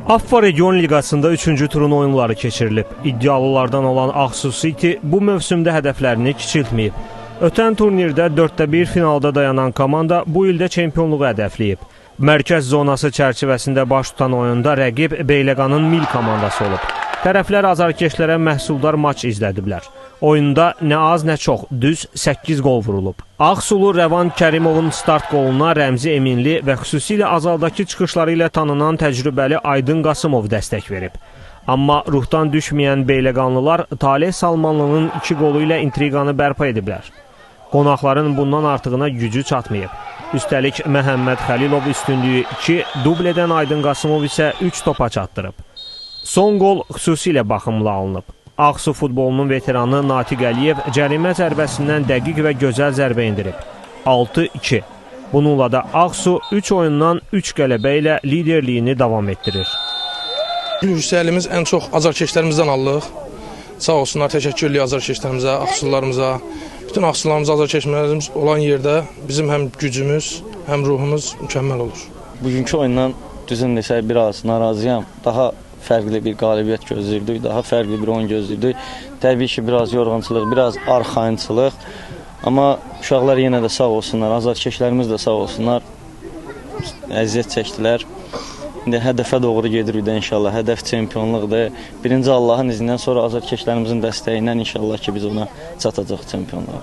AFFA Region Liqasında 3-cü turun oyunları keçirilib. İddialılardan olan Ağsu City bu mövsümdə hədəflərini kiçiltməyib. Ötən turnirdə 4-1 finalda dayanan komanda bu ildə çempionluğu hədəfləyib. Mərkəz zonası çərçivəsində baş tutan oyunda rəqib Beyləqanın Mil komandası olub. Tərəflər azarkeşlərə məhsuldar maç izlədiblər. Oyunda nə az nə çox, düz 8 qol vurulub. Ağsulu Rəvan Kərimovun start qoluna Rəmzi Eminli və xüsusilə azaldakı çıxışları ilə tanınan təcrübəli Aydın Qasımov dəstək verib. Amma ruhdan düşməyən Beyləqanlılar Taleh Salmanlının 2 qolu ilə intriqanı bərpa ediblər. Qonaqların bundan artığına gücü çatmayıb. Üstəlik Məhəmməd Xəlilov üstünlüyü 2, dubledən Aydın Qasımov isə 3 topa çatdırıb. Son qol xüsusilə baxımlı alınıb. Ağsu futbolunun veteranı Natiq Əliyev cərimə zərbəsindən dəqiq və gözəl zərbə indirib. 6-2. Bununla da Ağsu 3 oyundan 3 qələbə ilə liderliyini davam etdirir. Yüksəlimiz ən çox azarkeşlərimizdən alırıq. Sağ olsunlar, təşəkkür edirik azarkeşlərimizə, Ağsularımıza. Bütün Ağsularımıza azarkeşlərimiz olan yerdə bizim həm gücümüz, həm ruhumuz mükəmməl olur. Bugünkü oyundan düzün desək biraz narazıyam. Daha fərqli bir qalibiyyət gözləyirdik, daha fərqli bir oyun gözləyirdik. Təbii ki, biraz yorğunçılıq, biraz arxayınçılıq. Amma uşaqlar yenə də sağ olsunlar, azarkeşlərimiz də sağ olsunlar, əziyyət çəkdilər. İndi hədəfə doğru gedirik də inşallah, hədəf çempionluqdur. Birinci Allahın izindən sonra azarkeşlərimizin dəstəyi ilə inşallah ki, biz ona çatacaq çempionluğa.